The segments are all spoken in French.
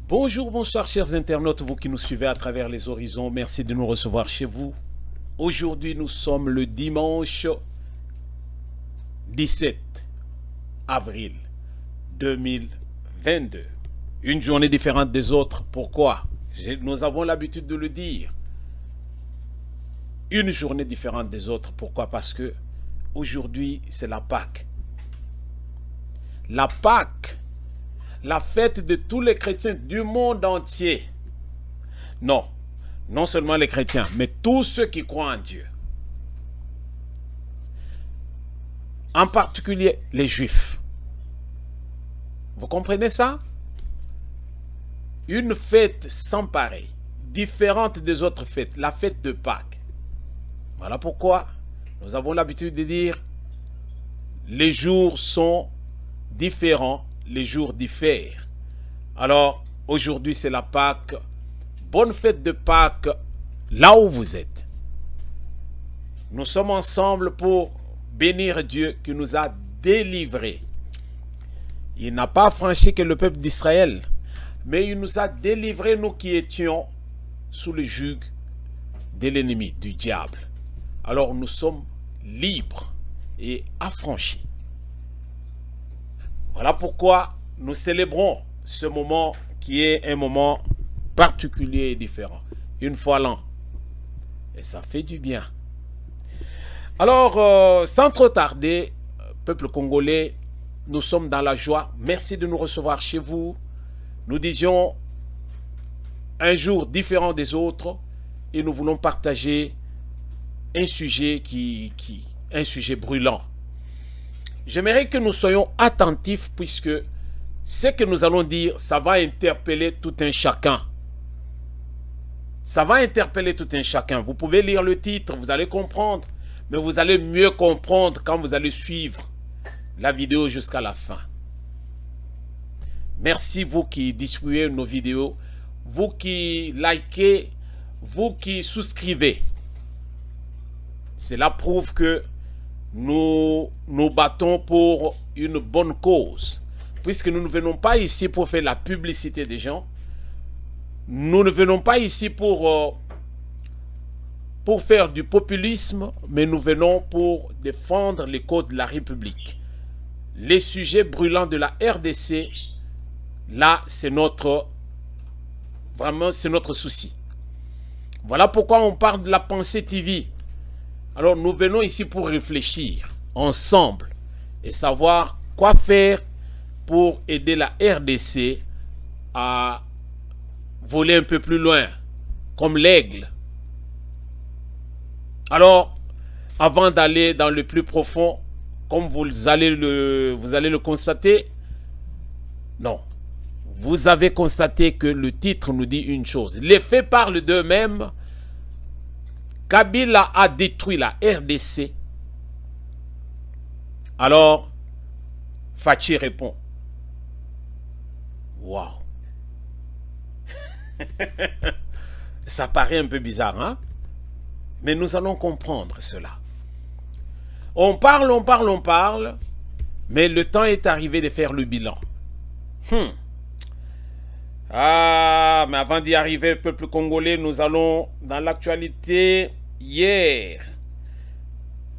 Bonjour, bonsoir chers internautes, vous qui nous suivez à travers les horizons, merci de nous recevoir chez vous. Aujourd'hui nous sommes le dimanche 17 avril 2022. Une journée différente des autres, pourquoi? Nous avons l'habitude de le dire. Une journée différente des autres, pourquoi? Parce que aujourd'hui c'est la Pâque. La Pâque, la fête de tous les chrétiens du monde entier. Non, non seulement les chrétiens, mais tous ceux qui croient en Dieu. En particulier les Juifs. Vous comprenez ça? Une fête sans pareil, différente des autres fêtes, la fête de Pâques. Voilà pourquoi nous avons l'habitude de dire les jours sont différents. Les jours diffèrent. Alors, aujourd'hui, c'est la Pâque. Bonne fête de Pâques, là où vous êtes. Nous sommes ensemble pour bénir Dieu qui nous a délivrés. Il n'a pas franchi que le peuple d'Israël, mais il nous a délivrés, nous qui étions sous le joug de l'ennemi, du diable. Alors, nous sommes libres et affranchis. Voilà pourquoi nous célébrons ce moment qui est un moment particulier et différent. Une fois l'an. Et ça fait du bien. Alors, sans trop tarder, peuple congolais, nous sommes dans la joie. Merci de nous recevoir chez vous. Nous disions un jour différent des autres et nous voulons partager un sujet un sujet brûlant. J'aimerais que nous soyons attentifs puisque ce que nous allons dire, ça va interpeller tout un chacun. Ça va interpeller tout un chacun. Vous pouvez lire le titre, vous allez comprendre, mais vous allez mieux comprendre quand vous allez suivre la vidéo jusqu'à la fin. Merci vous qui distribuez nos vidéos, vous qui likez, vous qui souscrivez. Cela prouve que nous nous battons pour une bonne cause. Puisque nous ne venons pas ici pour faire la publicité des gens. Nous ne venons pas ici pour faire du populisme, mais nous venons pour défendre les causes de la République. Les sujets brûlants de la RDC, là, c'est notre souci. Voilà pourquoi on parle de la pensée TV. Alors nous venons ici pour réfléchir ensemble et savoir quoi faire pour aider la RDC à voler un peu plus loin, comme l'aigle. Alors, avant d'aller dans le plus profond, comme vous allez le constater, non, vous avez constaté que le titre nous dit une chose. Les faits parlent d'eux-mêmes. Kabila a détruit la RDC. Alors, Fachi répond. Waouh. Ça paraît un peu bizarre, hein? Mais nous allons comprendre cela. On parle, mais le temps est arrivé de faire le bilan. Ah, mais avant d'y arriver, peuple congolais, nous allons dans l'actualité. Hier,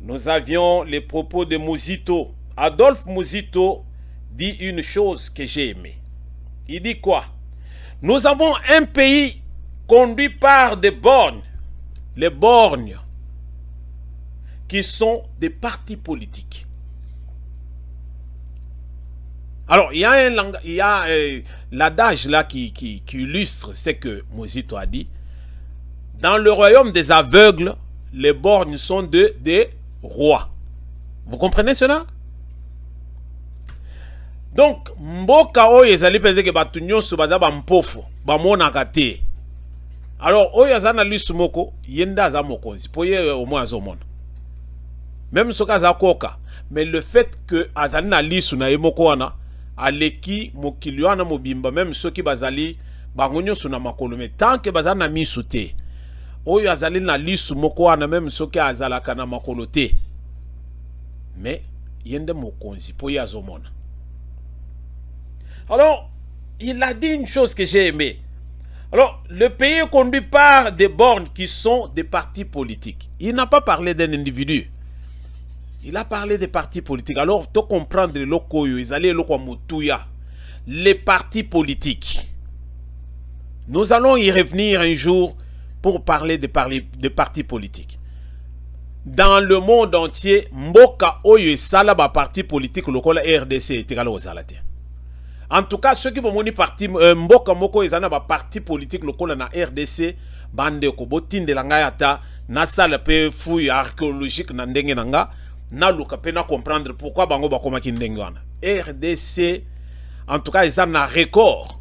nous avions les propos de Mouzito. Adolphe Mouzito dit une chose que j'ai aimée. Il dit quoi? Nous avons un pays conduit par des borgnes. Les borgnes qui sont des partis politiques. Alors, il y a l'adage là qui illustre ce que Mosito a dit. Dans le royaume des aveugles, les borgnes sont des rois. Vous comprenez cela? Donc, mboka oyo ezali peze ke batu nyonso baza ba mpofu, ba monaka te. Alors, oyo azana lisu moko, yenda aza mokonzi, po ye au moins azomona. Même soka aza koka, mais le fait que azali na lisu na ye moko wana, aleki mokili wana mobimba, même soki bazali bango nyonso na makolo, mais tant que bazali na misu te, oyo azali na lisu moko wana, même soki azalaka na makolo te, mais yende mokonzi, po ye azomona. Alors, il a dit une chose que j'ai aimée. Alors, le pays est conduit par des bornes qui sont des partis politiques. Il n'a pas parlé d'un individu. Il a parlé des partis politiques. Alors, tu comprends les locaux, ils allaient les partis politiques. Nous allons y revenir un jour pour parler des partis politiques. Dans le monde entier, Mboka Oyo Salaba parti politique, le RDC est égal aux Alatés. En tout cas, ceux qui vont moni parti mboka moko ezana ba parti politique lokola na RDC bande ko botinde la ngayata na sala pe fouille archéologique na ndenge nanga na luka pe na comprendre pourquoi bango ba koma ki ndenge wana. RDC en tout cas ezana record.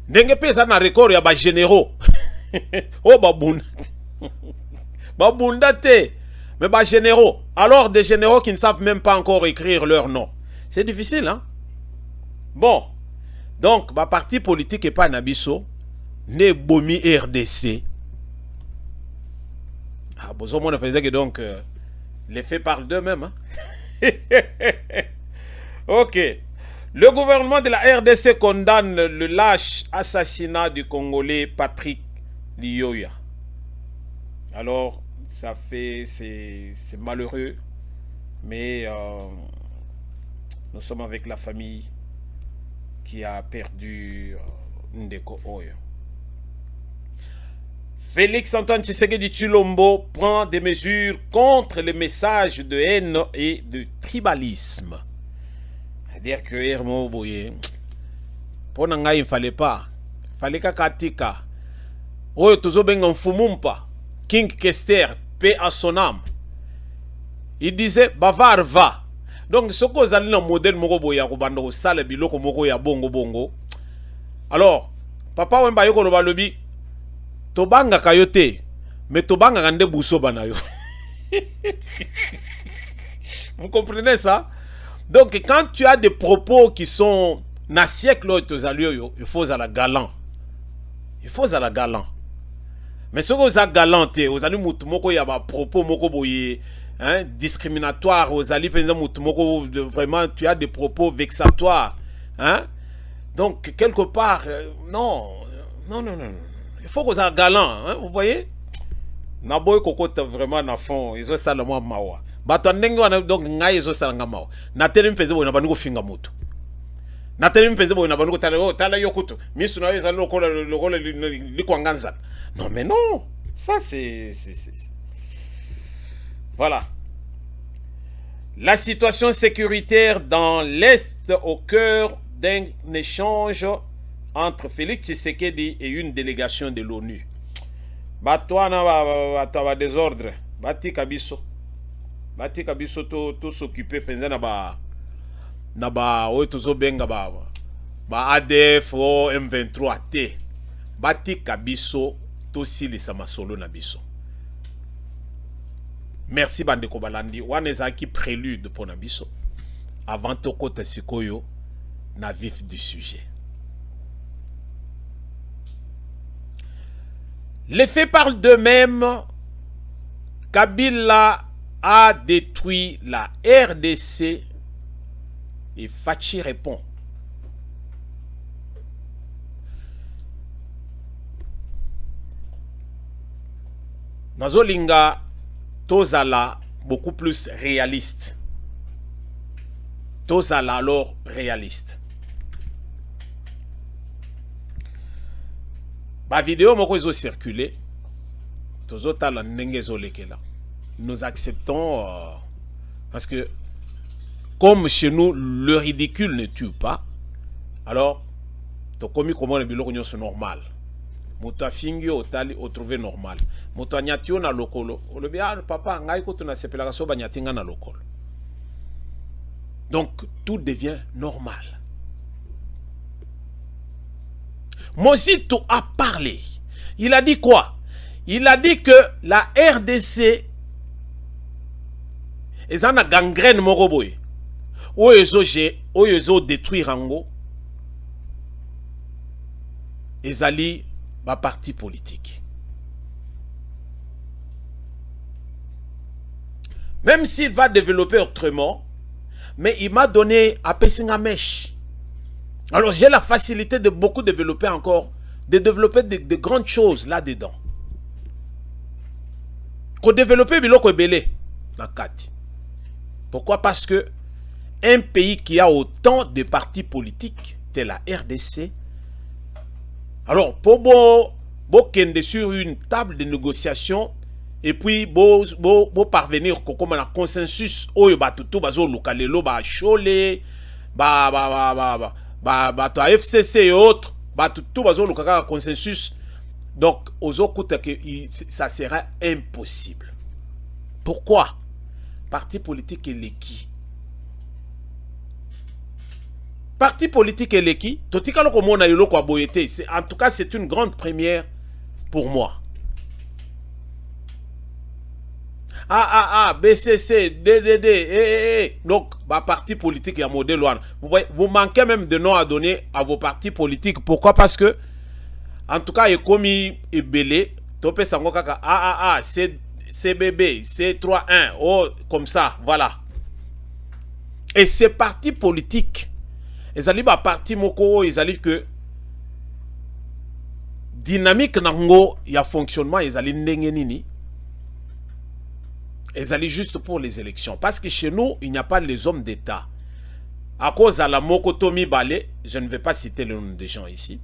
Ndenge pe ezana record ya ba généraux. Oh babunda. Babunda te. Mais ba généraux. Alors des généraux qui ne savent même pas encore écrire leur nom. C'est difficile hein. Bon, donc, ma parti politique est pas Nabiso, né Bomi RDC. Ah, bon, on faisait que donc, les faits parlent d'eux-mêmes. Hein? Ok. Le gouvernement de la RDC condamne le lâche assassinat du Congolais Patrick Lioya. Alors, ça fait, c'est malheureux, mais nous sommes avec la famille qui a perdu Ndeko Oyo. Félix Antoine Tshisekedi Tshilombo prend des mesures contre les messages de haine et de tribalisme. C'est-à-dire que Hermo Boye, pour Nanga, il ne fallait pas. Il fallait qu'à Katika. Oyo Tozo Bengan Fumumpa, King Kester, paix à son âme. Il disait, Bavard va. Donc, ce que vous allez dans le modèle Morobo Yarubando, Sale Biloko Moro ya Bongo Bongo. Alors, Papa Wemba Yoko Lobalobi, Tobanga Kayote, mais Tobanga Rande Bousso Banayo. Vous comprenez ça? Donc, quand tu as des propos qui sont na siècle, il faut à la galant. Il faut à la galant. Mais ce que vous avez galanté, vous allez moko ya ba propos moko boye. Hein, discriminatoire aux alliés, vraiment tu as des propos vexatoires hein? Donc quelque part non, il faut que ça galant hein? Vous voyez Naboy Kokota vraiment na fond ils ont ça le moi mawa donc ngai ils ont ça nga mawa na tele mpeze bo na banduko finga moto na tele mpeze bo na banduko tala yokuto misu na yo za lokola likwanganza non mais non ça c'est voilà. La situation sécuritaire dans l'Est au cœur d'un échange entre Félix Tshisekedi et une délégation de l'ONU. Batouana va désordre. Bati Kabiso tout s'occuper penza na ba otozo benga ba ADF o M23 T. Bati Kabiso to silisa masolo na biso. Merci Bandeko Balandi. Wanezaki prélude pour Nabiso. Avant Toko Tassikoyo, na vif du sujet. Les faits parlent d'eux-mêmes. Kabila a détruit la RDC et Fachi répond. Nazolinga Tozala beaucoup plus réaliste. Tozala alors réaliste. Ma vidéo moko ezo circulé. Tozotala ndenge ezolekela. Nous acceptons parce que comme chez nous, le ridicule ne tue pas, alors, tu as commis comment le biloko c'est normal. Mouta fingi otali o trouvé normal. Mouta nyatio na lokolo. O le bien papa ngai ko tuna sepelaka so ba nyatinga na lokolo. Donc tout devient normal. Mosito a parlé. Il a dit quoi? Il a dit que la RDC est en gangrène moroboy. Oyezo détruire Rango. Ezali ba parti politique. Même s'il va développer autrement, mais il m'a donné à Pessingamesh. Alors j'ai la facilité de beaucoup développer encore, de développer de grandes choses là-dedans. Qu'on développer biloko ebele na kati. Pourquoi? Parce que un pays qui a autant de partis politiques, tel la RDC, alors pour kende sur une table de négociation et puis parvenir comme un consensus oyo batutu bazo lukalelo ba chole ba FCC et autres batutu bazo lukaka consensus. Donc ozokuta que ça sera impossible. Pourquoi? Parti politique et l'équi. Parti politique et l'équi. En tout cas, c'est une grande première pour moi. BCC, DDD, donc, parti politique et à modèle. Vous manquez même de noms à donner à vos partis politiques. Pourquoi? Parce que, en tout cas, il est commis et belé. Topé sango kaka CBB, C31, oh, comme ça, voilà. Et ces partis politiques, ils allaient parti moko, ils allaient que dynamique nango, il y a fonctionnement, ils allaient ndengenini. Ils allaient juste pour les élections. Parce que chez nous, il n'y a pas les hommes d'État. À cause de la Mokotomi Balé, je ne vais pas citer le nom des gens ici,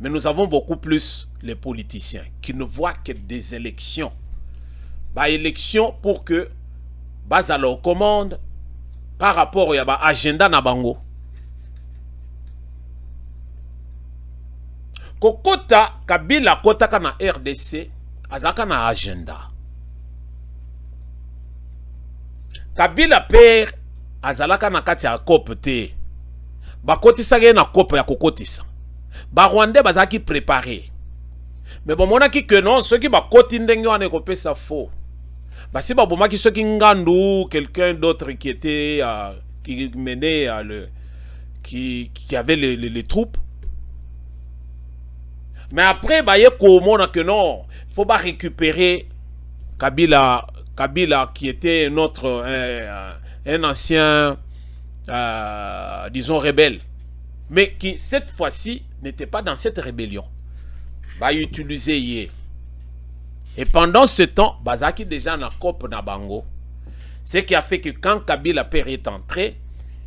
mais nous avons beaucoup plus les politiciens qui ne voient que des élections. Élections pour que basa leur commande par rapport à l'agenda Nabango. Kokota Kabila Kota kana RDC azaka na agenda. Kabila père azalaka na kati ya COP te. Bakotisa na COP ya kokotisa. Ba Rwandais bazaki préparé. Mais bon monaki que non, ceux qui bakoti ndenge wana kopesa faux. Si ba bomaki ceux qui ngandu quelqu'un d'autre qui était qui menait qui avait les troupes. Mais après bah y komona que non, faut pas récupérer Kabila qui était notre un ancien disons rebelle, mais qui cette fois-ci n'était pas dans cette rébellion. Bah utiliser hier. Et pendant ce temps, Bazaki déjà na COP na Bango. Ce qui a fait que quand Kabila père est entré,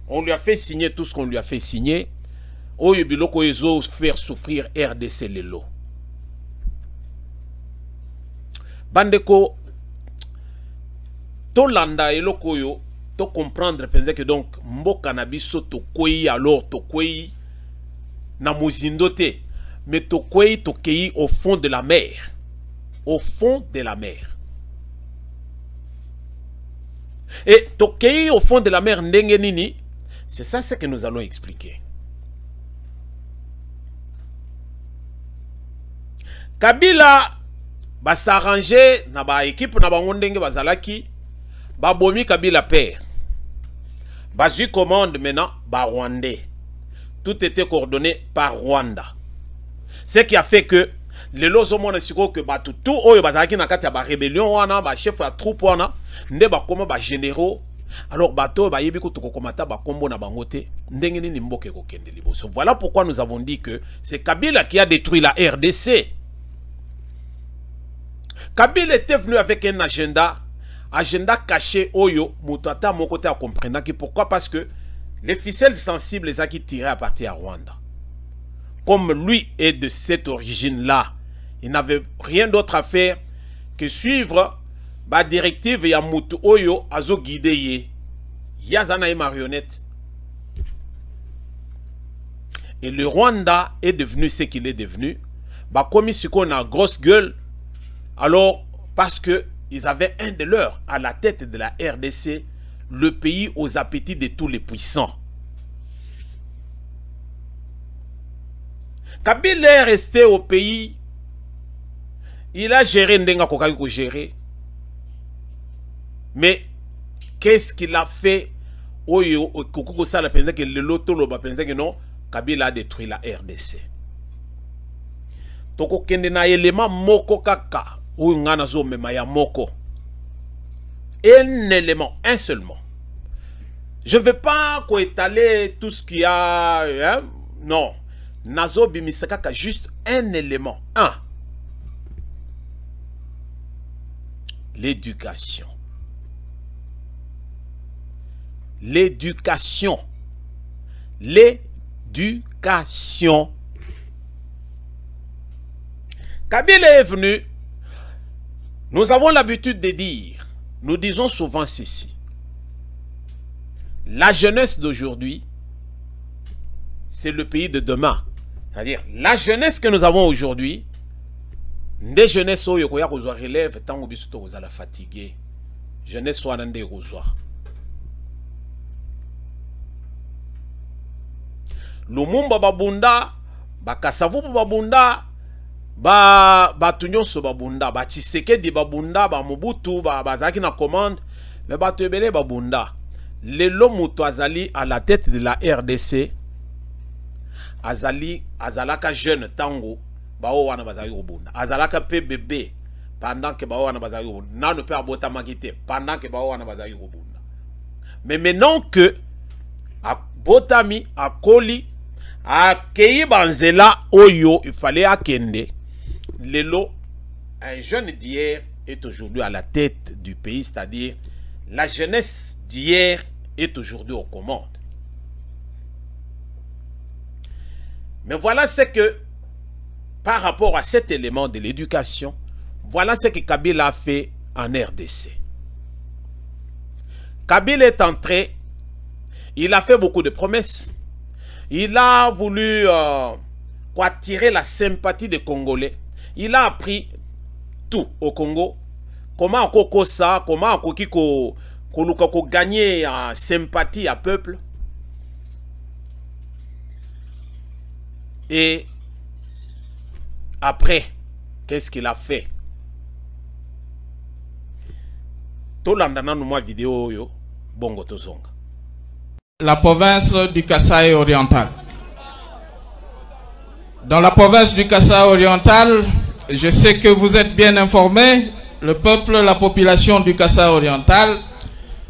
on lui a fait signer tout ce qu'on lui a fait signer. Oyo biloko ezo faire souffrir RDC lelo. Bandeko to landa eloko yo to comprendre pensez que donc mboka na biso to kwei alors to kwei na mozindo te, mais to kwei to kei au fond de la mer. Au fond de la mer. Et Tokei au fond de la mer Ndengenini, c'est ça ce que nous allons expliquer. Kabila va s'arranger na ba équipe na bango ndenge bazalaki ba bomi Kabila père. Bazu commande maintenant ba Rwandais. Tout était coordonné par Rwanda. Ce qui a fait que les lozomona siko que batu tout oyo bazaki na kati ya ba rébellion wana ba chef ya troupe wana nde ba koma ba généraux. Alors bato ba yebi ko tokokomata ba kombo na bango te ndenge nini mboke ko kende liboso. Voilà pourquoi nous avons dit que c'est Kabila qui a détruit la RDC. Kabila était venu avec un agenda caché oyo mutata mon côté à comprendre que pourquoi, parce que les ficelles sensibles les a qui tiré à partir de Rwanda. Comme lui est de cette origine-là, il n'avait rien d'autre à faire que suivre la directive ya mutu oyo azo guider. Yazana est marionnette. Et le Rwanda est devenu ce qu'il est devenu. Bah, comme ici qu'on a grosse gueule, alors parce que ils avaient un de leurs à la tête de la RDC, le pays aux appétits de tous les puissants. Kabila est resté au pays. Il a géré Ndenga Kokako géré. Mais qu'est-ce qu'il a fait? Oyo Kokoko Sala pensait que le loto loba pensait que non, Kabila a détruit la RDC. Toko kende na élément moko kaka ou ngana zo memaya moko. Un élément, un seulement. Je ne vais pas étaler tout ce qu'il y a. Hein? Non. Nazo bimisaka juste un élément. Un. L'éducation. L'éducation. L'éducation. Kabila est venu. Nous avons l'habitude de dire, nous disons souvent ceci. La jeunesse d'aujourd'hui, c'est le pays de demain. C'est-à-dire, la jeunesse que nous avons aujourd'hui, des jeunesses qui relèvent tant que vous allez fatiguer. Jeunesse soit dans des rosoirs. Lumumba babunda, bakasavu babunda, tunyoso babunda, Tshisekedi babunda, Mobutu bazaki na commande, mais batebele babunda. Lelo muto azali à la tête de la RDC, azalaka jeune tango, bao wana bazali robunda. Azalaka pe bébé pendant que bao wana bazali robunda. Nano pe abota magite pendant que bao wana bazali robunda. Mais maintenant que abotami akoli akei banzela oyo il fallait akende. Lelo, un jeune d'hier est aujourd'hui à la tête du pays, c'est-à-dire la jeunesse d'hier est aujourd'hui aux commandes. Mais voilà ce que, par rapport à cet élément de l'éducation, voilà ce que Kabila a fait en RDC. Kabila est entré, il a fait beaucoup de promesses. Il a voulu attirer la sympathie des Congolais. Il a appris tout au Congo. Comment on ça, comment on gagner en sympathie à peuple. Et après, qu'est-ce qu'il a fait? La province du Kasaï oriental. Dans la province du Kasaï oriental, je sais que vous êtes bien informés, le peuple, la population du Kasaï oriental,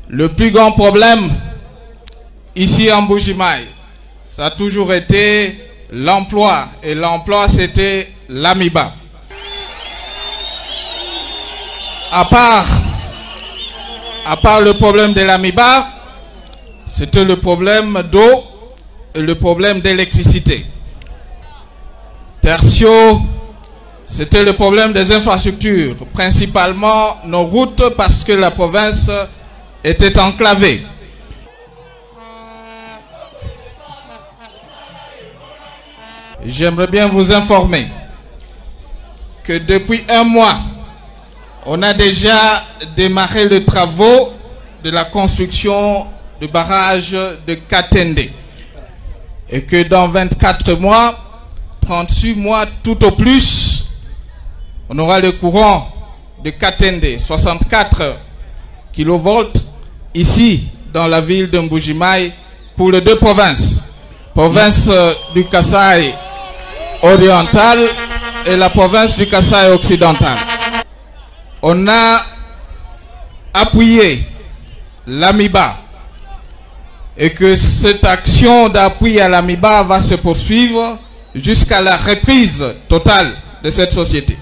le plus grand problème ici en Mbuji-Mayi, ça a toujours été l'emploi. Et l'emploi, c'était l'AMIBA. À part le problème de l'AMIBA, c'était le problème d'eau et le problème d'électricité. Tertio, c'était le problème des infrastructures, principalement nos routes parce que la province était enclavée. J'aimerais bien vous informer que depuis un mois, on a déjà démarré les travaux de la construction du barrage de Katende. Et que dans 24 mois, 38 mois tout au plus, on aura le courant de Katende, 64 kV ici dans la ville de Mbuji-Mayi pour les deux provinces. Province du Kasaï oriental et la province du Kasaï occidental. On a appuyé l'AMIBA et que cette action d'appui à l'AMIBA va se poursuivre jusqu'à la reprise totale de cette société.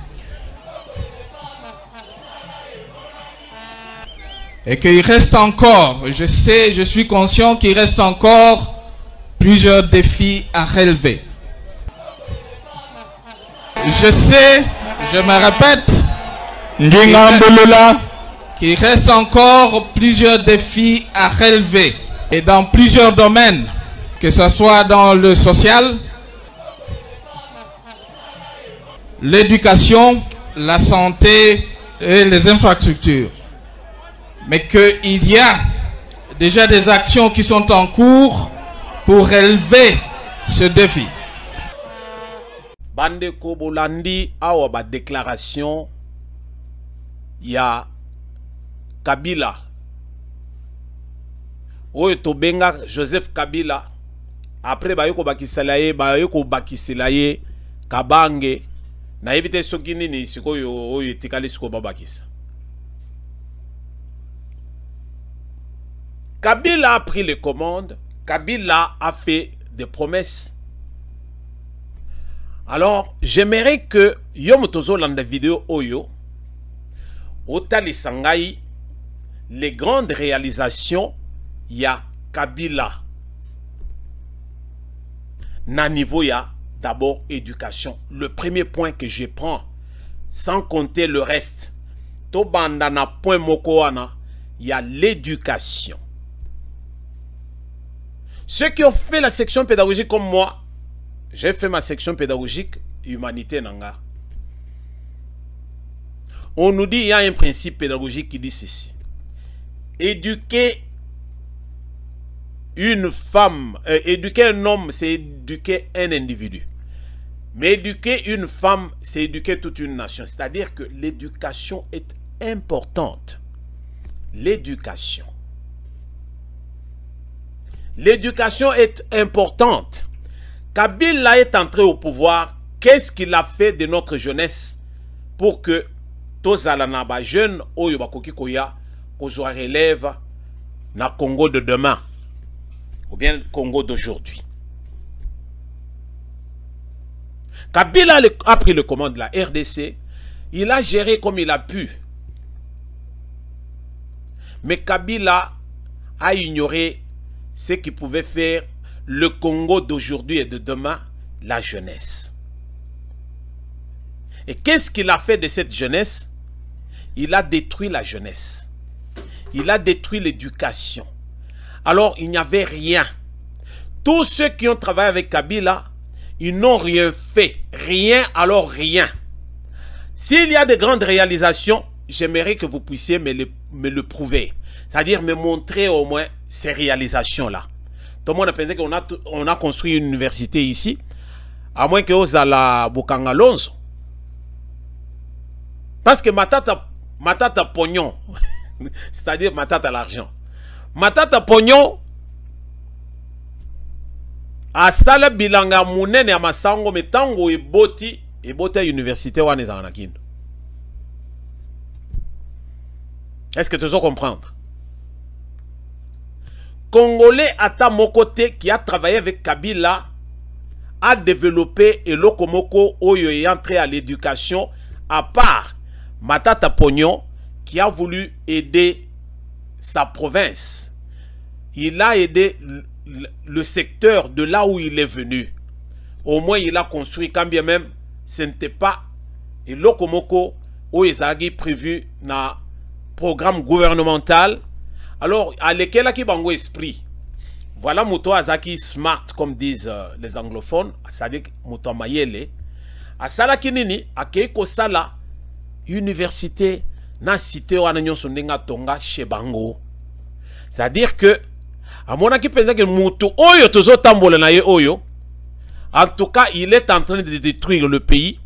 Et qu'il reste encore, je sais, je suis conscient qu'il reste encore plusieurs défis à relever. Je sais, je me répète, qu'il reste encore plusieurs défis à relever. Et dans plusieurs domaines, que ce soit dans le social, l'éducation, la santé et les infrastructures. Mais qu'il y a déjà des actions qui sont en cours pour relever ce défi. Bande Kobolandi awa ba déclaration ya Kabila. Oyo tobenga Joseph Kabila. Après bayoko bakisela ye Kabange na éviter soki nini sikoyo oyo etikali siko babakisa. Kabila a pris les commandes. Kabila a fait des promesses. Alors, j'aimerais que Yom Tozo landa vidéo oyo Otali Sangai les grandes réalisations ya Kabila. Na niveau ya d'abord éducation. Le premier point que je prends, sans compter le reste, to bandana point mokoana, il y a l'éducation. Ceux qui ont fait la section pédagogique comme moi, j'ai fait ma section pédagogique humanité nanga. On nous dit il y a un principe pédagogique qui dit ceci. Éduquer une femme, éduquer un homme, c'est éduquer un individu. Mais éduquer une femme, c'est éduquer toute une nation. C'est-à-dire que l'éducation est importante. L'éducation. L'éducation est importante. Kabila est entré au pouvoir. Qu'est-ce qu'il a fait de notre jeunesse pour que Tozalanaba jeune Oyo Bakoki Koya Kozwa relève na Congo de demain ou bien Congo d'aujourd'hui? Kabila a pris le commande de la RDC. Il a géré comme il a pu. Mais Kabila a ignoré ce qui pouvait faire le Congo d'aujourd'hui et de demain, la jeunesse. Et qu'est-ce qu'il a fait de cette jeunesse? Il a détruit la jeunesse. Il a détruit l'éducation. Alors, il n'y avait rien. Tous ceux qui ont travaillé avec Kabila, ils n'ont rien fait. Rien, alors rien. S'il y a de grandes réalisations, j'aimerais que vous puissiez me le prouver. C'est-à-dire me montrer au moins ces réalisations-là. Tout le monde a pensé qu'on a construit une université ici, à moins que Ozala Bukangalonzo. Parce que Matata Pognon, c'est-à-dire Matata l'argent. Matata Pognon, a sala bilanga munene ya masango metango eboti université wane za nakindo. Est-ce que tu veux comprendre? Congolais Ata Mokote qui a travaillé avec Kabila a développé et Lokomoko Oyo est entré à l'éducation, à part Matata Pognon qui a voulu aider sa province. Il a aidé le secteur de là où il est venu. Au moins il a construit, quand bien même ce n'était pas et Lokomoko Oyo est prévu dans programme gouvernemental. Alors, à lequel qui bango esprit, voilà Mouto Azaki smart comme disent les anglophones, c'est-à-dire Mouto Mayele, à Sala Kinini, à Keiko Sala, université, na cité ou ananyon sondenga tonga chez Bango. C'est-à-dire que, à mon avis, pense que Mouto Oyo tozo tambole na ye Oyo, en tout cas, il est en train de détruire le pays.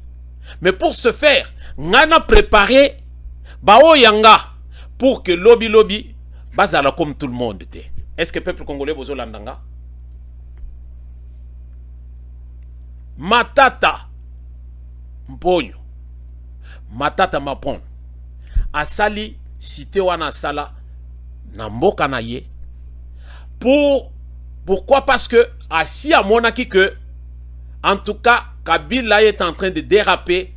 Mais pour ce faire, ngana préparé Bao Yanga pour que lobby bazala comme tout le monde. Est-ce que le peuple congolais bozo landanga? Matata Mponyo, Matata Mapon, Asali cité wana sala namboka na ye. Pourquoi? Parce que assis à monaki que en tout cas Kabila est en train de déraper.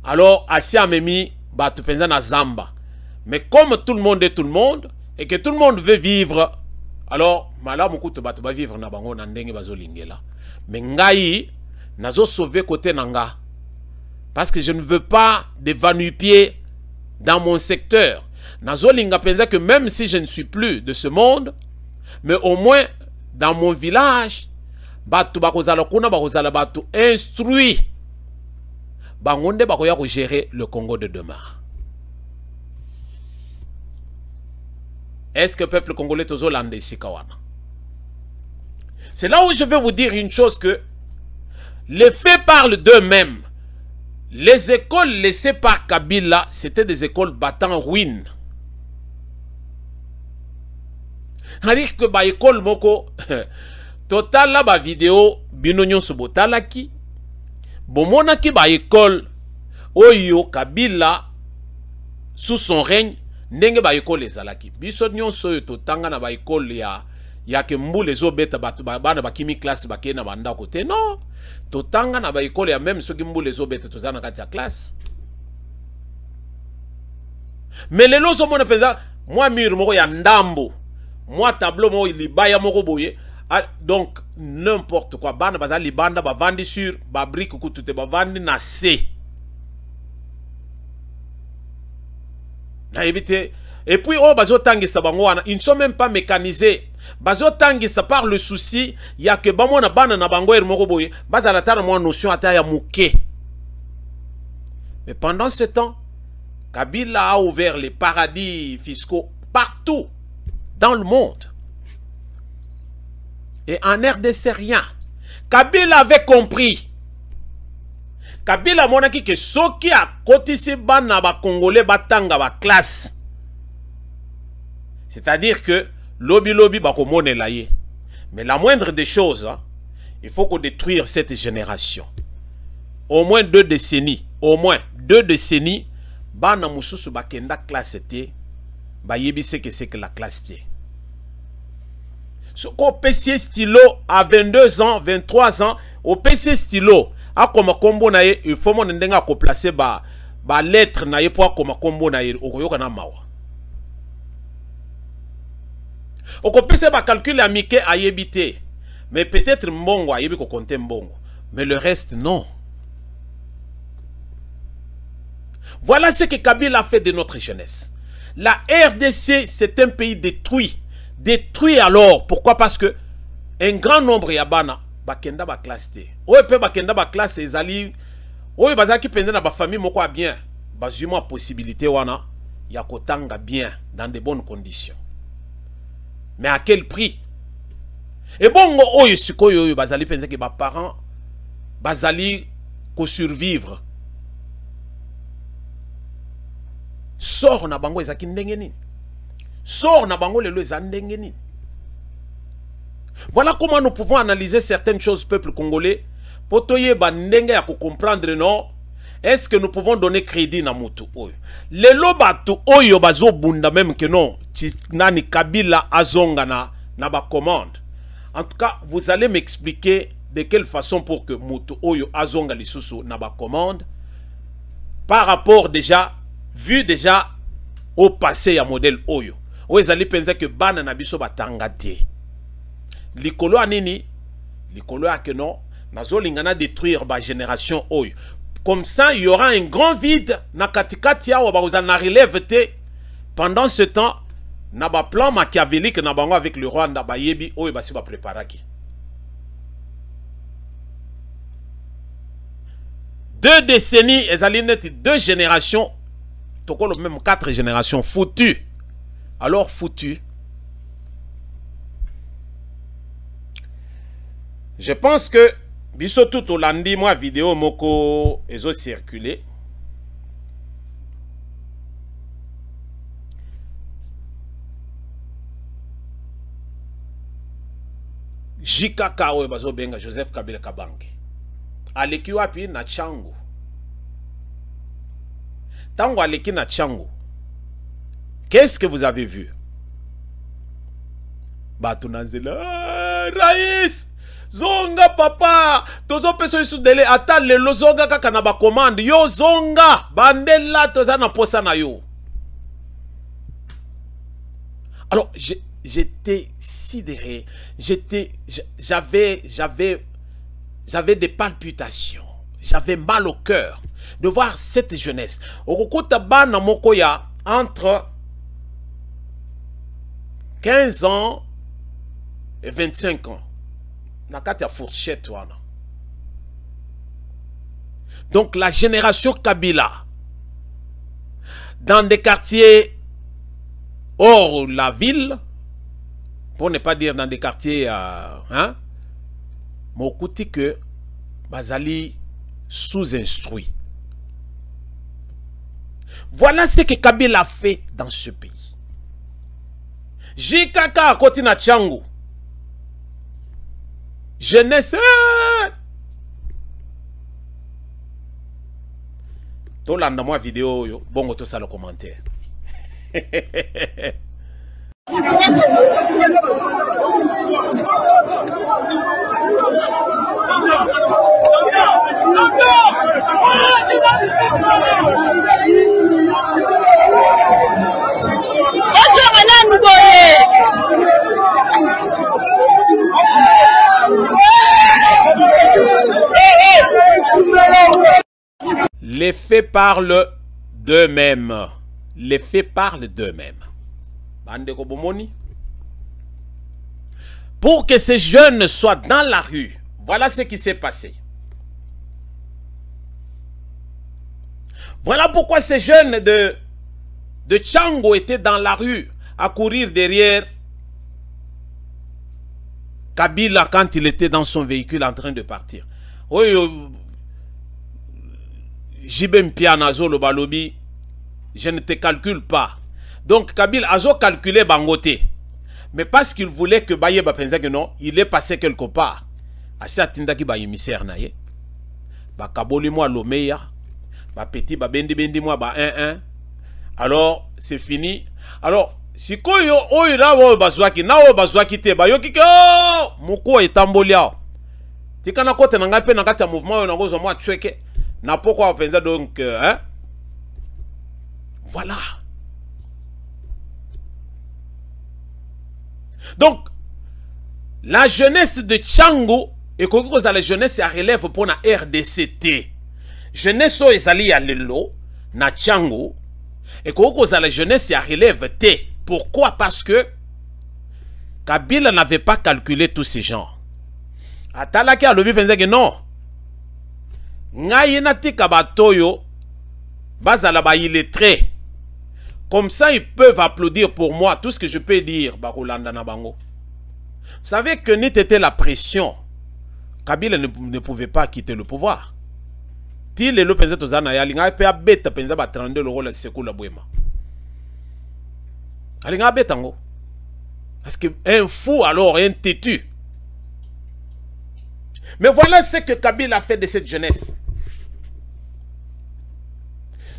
Alors assis à Memi batu penza na Zamba. Mais comme tout le monde est tout le monde, et que tout le monde veut vivre, alors, mala mukuto batu ba vivre na bango na ndenge bazo lingela. Mais ngai, nazo sauver côté nanga. Parce que je ne veux pas des va-nu-pieds dans mon secteur. Nazo linga penza que même si je ne suis plus de ce monde, Mais au moins, dans mon village, batu bakozala kuna bakozala batu instruit. Bangonde bakoya ko gérer le Congo de demain. Est-ce que le peuple congolais est hollandais sikawana? C'est là où je vais vous dire une chose que les faits parlent d'eux-mêmes. Les écoles laissées par Kabila, c'était des écoles battant ruine. C'est-à-dire que ba école moko total la ba vidéo binonyo sobotalaki bomonaki ba école oyo Kabila sous son règne ndenge ba école ezalaki biso nyonso oyo totanga na ba école ya ke mbule zo beta batu bana bakimi classe bakena banda kote non totanga na ba école ya même soki mbule zo beta tozana kati ya classe mais lelo zo mona penza moi mur moko ya ndambo moi tableau moko libaya moko boye. Donc n'importe quoi bana bazali banda ba vandi sur ba brique ku tout ba vandi na C na éviter. Et puis oh bazo tangisa bango wana ils ne sont même pas mécanisés bazo tangisa par le souci il y a que bamona bana na bango er moko boye bazala ta na notion ata ya muke. Mais pendant ce temps Kabila a ouvert les paradis fiscaux partout dans le monde. Et en RDC, rien. Kabila avait compris. Kabila monaki que soki a kotisi bana ba congolais batanga ba classe. C'est-à-dire que lobby bako monela ye. Mais la moindre des choses, hein, il faut qu'on détruire cette génération. Au moins 2 décennies. Au moins 2 décennies. Bana mususu bakenda classe te. Ba yebise que c'est que la classe te. Au PC stylo à 22 ans, 23 ans, au PC stylo, a comme combo nae, il faut mon ndenga ko placer ba lettre nae pour comme combo nae au koyoka na mawa. Au PC ba calcul amike a yebité, mais peut-être mbongo a yebi ko compter mbongo, mais le reste non. Voilà ce que Kabila a fait de notre jeunesse. La RDC, c'est un pays détruit. Détruit alors. Pourquoi? Parce que un grand nombre yabana bakenda ba classe te. Oye pe bakenda ba classe ezali. Oye bazaki pende na ba famille moko bien. Bazuma possibilité wana ya kotanga bien dans de bonnes conditions. Mais à quel prix? Et bongo oye sikoyo oye bazali pende ke ba parents bazali ko survivre. Sort na bango ezaki ndenge nini? Sort na bango lelo ezandenge nini? Voilà comment nous pouvons analyser certaines choses, peuple congolais, pour toye bandenge ya comprendre non. Est-ce que nous pouvons donner crédit na mutu oyo? Lelo batu oyo bazo bunda même que non, nani Kabila azonga na ba commande. En tout cas, vous allez m'expliquer de quelle façon pour que mutu oyo azonga lisusu na ba commande par rapport déjà vu déjà au passé ya modèle oyo. Oyo zali penza que bana na biso batanga te. Likolo anini, likolo a que non, nazo lingana détruire ba génération oyo. Comme ça, il y aura un grand vide na katikati ya obaza na relève te. Pendant ce temps, na ba plan machiavélique na bango avec le Rwanda ba yebi oyo basi ba préparaki. 2 décennies, ezali net 2 générations. Tokolo même 4 générations foutues. Alors foutues. Je pense que biso tout au lundi moi vidéo moko ezo circulé. JKK oyo bazo benga Joseph Kabila Kabange. Aleki wapi na Changu. Tango aleki na Changu. Qu'est-ce que vous avez vu? Batunanzela Raïs zonga papa tozo peso sous délai ata le zonga kaka na ba commande yo zonga bandela toza na posa na yo. Alors j'étais sidéré, j'avais des palpitations, j'avais mal au cœur de voir cette jeunesse. Okukuta bana moko ya entre 15 ans et 25 ans. Nakati a fourchette wana. Donc la génération Kabila, dans des quartiers hors la ville, pour ne pas dire dans des quartiers, hein, Mokouti que Bazali sous-instruit. Voilà ce que Kabila a fait dans ce pays. Jikaka à côté na Tchango. Jeunesse. To landa moi vidéo yo, bongo to ça le commentaire. Les faits parlent d'eux-mêmes. Les faits parlent d'eux-mêmes. Pour que ces jeunes soient dans la rue, voilà ce qui s'est passé. Voilà pourquoi ces jeunes de Tchango étaient dans la rue à courir derrière Kabila quand il était dans son véhicule en train de partir. Oui, Jibem Pianazo le balobi, je ne te calcule pas. Donc Kabila a calculé Bangote. Mais parce qu'il voulait que Bayeba pense que non, il est passé quelque part. Asi atindaki ba émissaire na ye. Ba kaboli moi lomeya. Ba petit ba bendi moi ba 1-1. Alors c'est fini. Alors si koyo oira wo bazwaki na wo bazwaki te ba yoki ko muko etambolia. Tikana kote na ngape na kati ya mouvement yo na gozo moi tweke. Na pourquoi penser donc hein? Voilà. Donc la jeunesse de Tchango et que la jeunesse à relève pour la RDCT. Jeunesse o ezali ya lelo na Tchango et que la jeunesse à relève T. Pourquoi? Parce que Kabila n'avait pas calculé tous ces gens. Atalaki a lobi penser que non. Ngayenati kabatoyo bazala ba illettré. Comme ça ils peuvent applaudir pour moi tout ce que je peux dire Bakolanda na bango. Vous savez que n'était la pression. Kabila ne pouvait pas quitter le pouvoir. Til le penza tozana ya linga pe abeta penza ba 32 le la sekula bwema. Alinga betango. Parce que un fou alors un têtu. Mais voilà ce que Kabila a fait de cette jeunesse.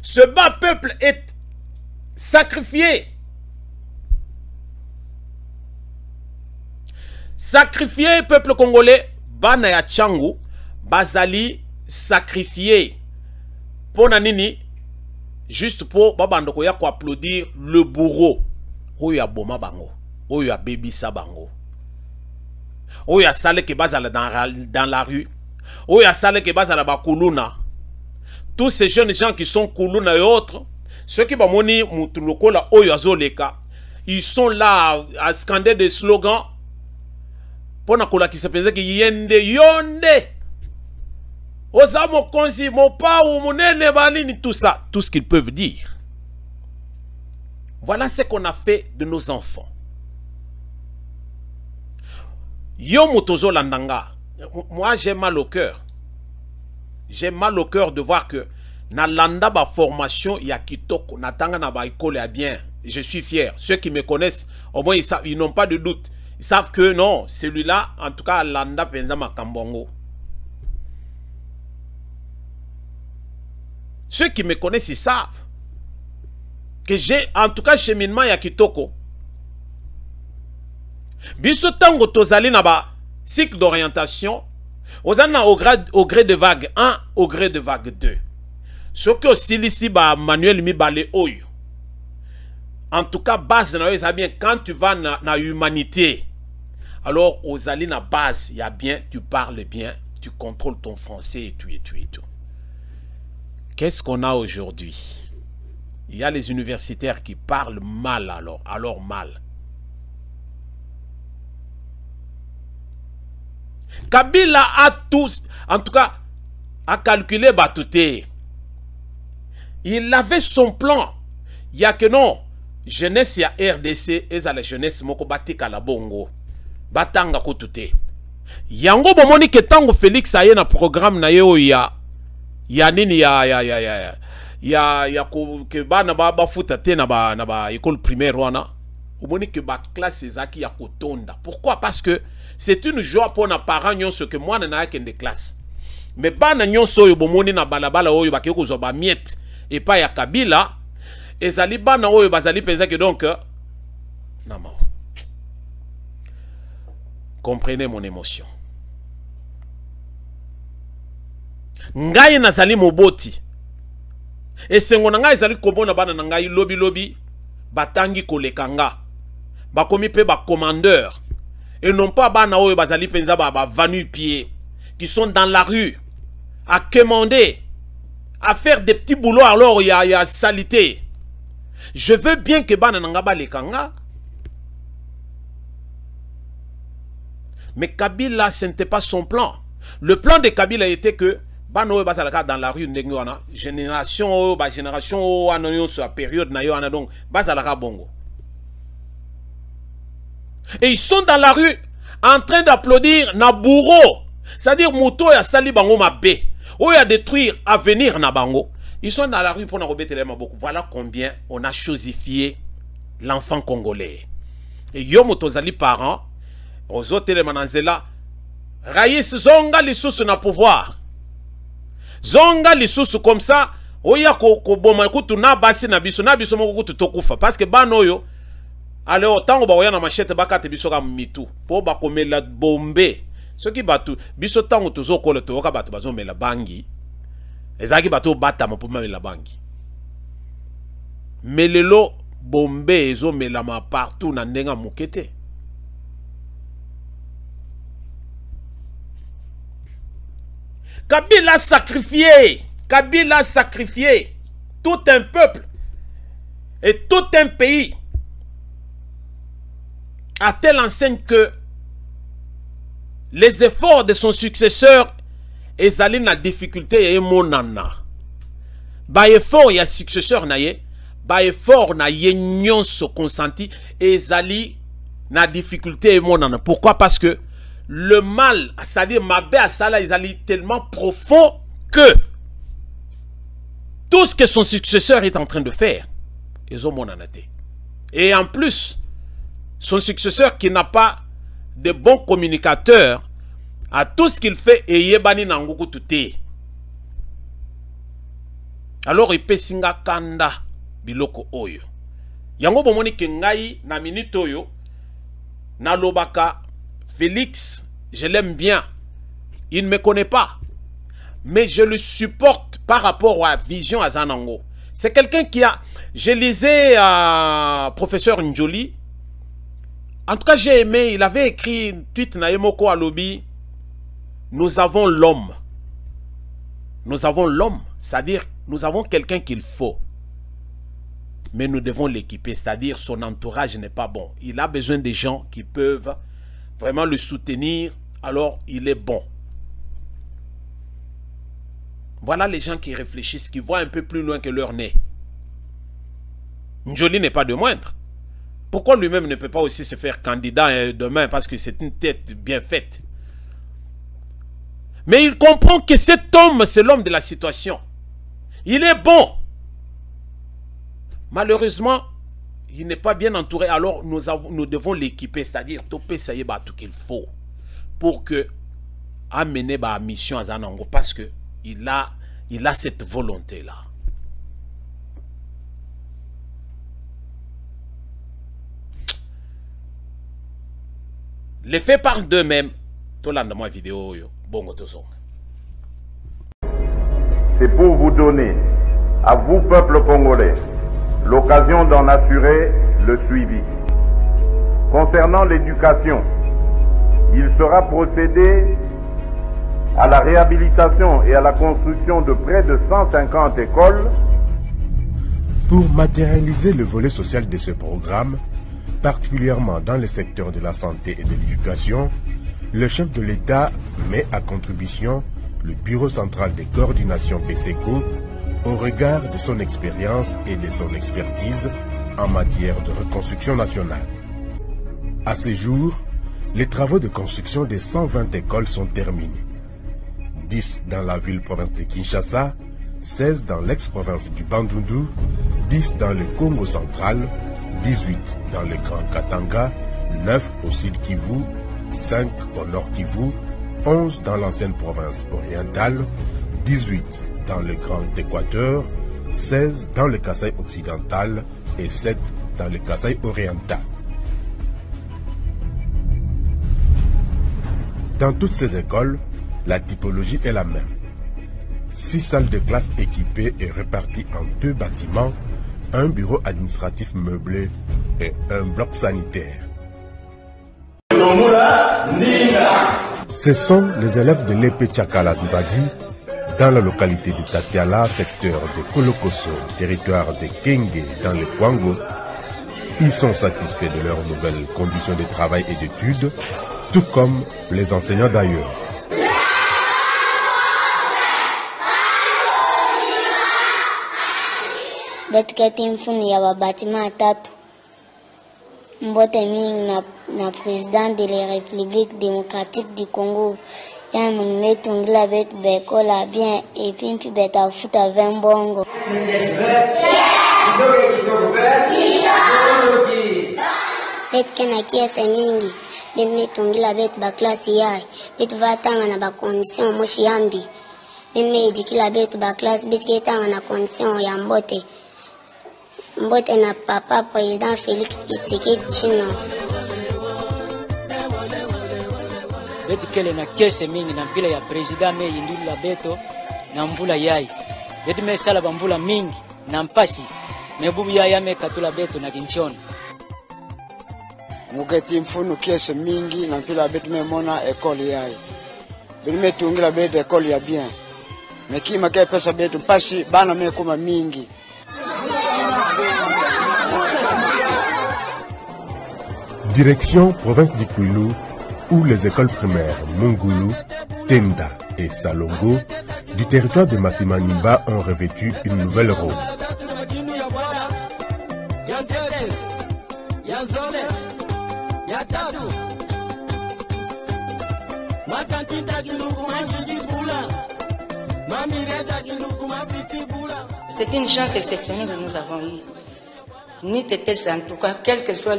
Ce bas peuple est sacrifié. Sacrifié, peuple congolais, Banaya Tchango, Bazali, sacrifié. Pour Nanini, juste pour Babandoko ya ko applaudir le bourreau. Oya Boma Bango, Oya Baby Sabango. Oya Sale ke Bazala dans la rue. Oya Sale ke Bazala Bakuluna. Tous ces jeunes gens qui sont Kuluna et autres, ceux qui bamoni mutuloko la Oyazoleka, ils sont là à scander des slogans. Pour nakola qui se pensait que yende yonde. Osamo konsi mon pa ou monene banini tout ça, tout ce qu'ils peuvent dire. Voilà ce qu'on a fait de nos enfants. Yo motozo landanga. Moi j'ai mal au cœur. J'ai mal au cœur de voir que na landa ba formation ya kitoko na tanga na ba école ya bien. Je suis fier. Ceux qui me connaissent, au moins ils n'ont pas de doute. Ils savent que non, celui-là, en tout cas, landa penza makambongo. Ceux qui me connaissent, ils savent que j'ai, en tout cas, cheminement ya kitoko. Biso tango tozali na ba cycle d'orientation. Ozana au gré de vague 1, au gré de vague 2. Ce que aussi ici, Manuel Mibale Oyo. En tout cas, base, bien, quand tu vas dans la humanité, alors aux alliés na base, il y a bien, tu parles bien, tu contrôles ton français et tout, et tout, et tout. Qu'est-ce qu'on a aujourd'hui? Il y a les universitaires qui parlent mal alors mal. Kabila a tous, en tout cas, a calculé Batouté. Il avait son plan. Il y a que non. Jeunesse ya RDC et la jeunesse moko batika la bongo. Batanga kotute. Yango bomoni ke tango Félix aye na programme na yo ya nini ya ke bana ba futa te na ba école primaire wana. Omoni ke ba classe ezaki ya kotonda. Pourquoi? Parce que c'est une joie pour na parents nyonso que moi na kende classe. Mais bana nyonso yo bomoni na balabala oyo ba ke kozwa ba miette et pas ya Kabila. Ezali bana oyo bazali penza que donc non. Comprenez mon émotion. Ngai nazali moboti. Et sengo ngai ezali kobona bana ngai lobi batangi kolekanga. Bakomi pe ba commandeur. Et non pas bana oyo bazali penza ba vanu pied qui sont dans la rue à commander, à faire des petits boulots alors il y a salité. Je veux bien que bana nanga balekanga. Mais Kabila, ce n'était pas son plan. Le plan de Kabila était que bano bazalaka dans la rue ndengwana génération anonyo sur la période na yo ana donc bazalaka bongo. Et ils sont dans la rue en train d'applaudir na bourreau. C'est-à-dire moto ya sali bango mabe. Ou ya détruire avenir na bango. Ils sont dans la rue pour na rebete les maboko. Voilà combien on a chosifié l'enfant congolais. Et yo motozali parents aux autres mananzela Raïs zonga lisusu na pouvoir. Zonga lisusu comme ça oya ko boma kutu na basi na biso moko kutu tokufa parce que banoyo alors tango ba oya na machette bakate biso ka mitu po ba komela bombe soki batu biso tango tozo kola to ka batu bazo mela bangi ezaki batu bata mo po mela bangi melelo bombe ezo mela ma partout na ndenga mukete. Kabila a sacrifié tout un peuple et tout un pays à telle enseigne que les efforts de son successeur ezali na difficulté et monana. Ba effort ya successeur na ye, ba effort na ye nyonso consenti ezali na difficulté et monana. Pourquoi? Parce que le mal, c'est-à-dire Mabé Asala, ils allaient tellement profond que tout ce que son successeur est en train de faire, ils ont monanaté. Et en plus, son successeur qui n'a pas de bons communicateurs, à tout ce qu'il fait, et yebani nangoku tuté. Alors il peut singa kanda biloko oyo. Yango bomoni kengai na minute oyo na lobaka. Félix, je l'aime bien. Il ne me connaît pas. Mais je le supporte par rapport à la vision à Zanango. C'est quelqu'un qui a... Je lisais professeur Njoli. En tout cas, j'ai aimé. Il avait écrit un tweet Naemoko à lobby. Nous avons l'homme. Nous avons l'homme. C'est-à-dire, nous avons quelqu'un qu'il faut. Mais nous devons l'équiper. C'est-à-dire, son entourage n'est pas bon. Il a besoin de gens qui peuvent vraiment le soutenir, alors il est bon. Voilà les gens qui réfléchissent, qui voient un peu plus loin que leur nez. Njoli n'est pas de moindre. Pourquoi lui-même ne peut pas aussi se faire candidat demain parce que c'est une tête bien faite? Mais il comprend que cet homme, c'est l'homme de la situation. Il est bon. Malheureusement, il n'est pas bien entouré, alors nous devons l'équiper, c'est-à-dire topé ça y est tout qu'il faut pour que amener la mission à Zanango parce que il a cette volonté là. Les faits parlent d'eux-mêmes. Tout l'endemain vidéo bongo to son. C'est pour vous donner à vous peuple congolais l'occasion d'en assurer le suivi. Concernant l'éducation, il sera procédé à la réhabilitation et à la construction de près de 150 écoles. Pour matérialiser le volet social de ce programme, particulièrement dans le secteur de la santé et de l'éducation, le chef de l'État met à contribution le Bureau central des coordinations BCECO au regard de son expérience et de son expertise en matière de reconstruction nationale. À ce jour, les travaux de construction des 120 écoles sont terminés. 10 dans la ville-province de Kinshasa, 16 dans l'ex-province du Bandundu, 10 dans le Congo central, 18 dans le Grand Katanga, 9 au Sud Kivu, 5 au Nord Kivu, 11 dans l'ancienne province orientale, 18 dans le Grand Équateur, 16 dans le Kasaï occidental et 7 dans le Kasaï oriental. Dans toutes ces écoles, la typologie est la même. 6 salles de classe équipées et réparties en 2 bâtiments, un bureau administratif meublé et un bloc sanitaire. Ce sont les élèves de l'épée Tchakala Nzadi, dans la localité de Tatiala, secteur de Kolokoso, territoire de Kenge, dans le Kwango. Ils sont satisfaits de leurs nouvelles conditions de travail et d'études, tout comme les enseignants d'ailleurs. Mbote mingi na président de la République démocratique du Congo ya munime tungila betu bekola bien et puis beta futa 20 bongo bet kena kiese mingi bet metungila betu ba classe yai bet vatanga na ba condition moshi yambi bet me edikila betu ba classe bet ketanga na condition ya mbote Mbote na papa président Félix Tshisekedi Chino. Beti kele na kese mingi na mpila ya président me yinduli la beto na mbula yai. Beti me sala bambula mingi na mpasi. Mebubu yai me katula beto na kinchona. Mugeti mfunu kese mingi na mpila beti me mona ekoli yai. Beti me tungila beto ekoli ya bien. Mekima ke pesa beto mpasi bana me kuma mingi. Direction province du Kwilu, où les écoles primaires Mungulu, Tenda et Salongo du territoire de Massimanimba ont revêtu une nouvelle rôle. C'est une chance exceptionnelle que nous avons eue. Ni tête en tout cas, quel que serait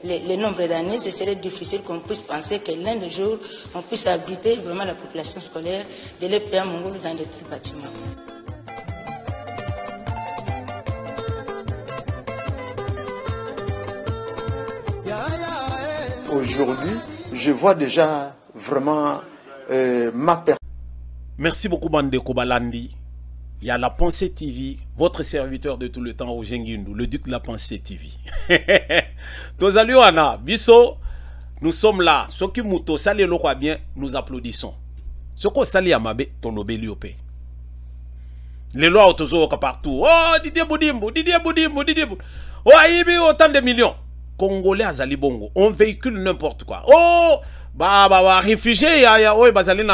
le nombre d'années, ce serait difficile qu'on puisse penser que l'un des jours, on puisse abriter vraiment la population scolaire de l'EPA Mongolo dans de tels bâtiments. Aujourd'hui, je vois déjà vraiment ma personne. Merci beaucoup, Bande Kobalandi. Il y a La Pensée TV, votre serviteur de tout le temps au Jengindu, le duc de La Pensée TV. Tozaliwana, Bisso, nous sommes là. Ce qui mouto, sali le roi bien, nous applaudissons. Ce qu'on sali à Mabe, ton obéliope. Les lois autozo partout. Oh, Didier Boudimbo, Didier Boudimbo, Didier Boudimbo. Oh, Aïbi, autant de millions. Congolais à Zalibongo, on véhicule n'importe quoi. Oh, réfugiés, oh, Bazali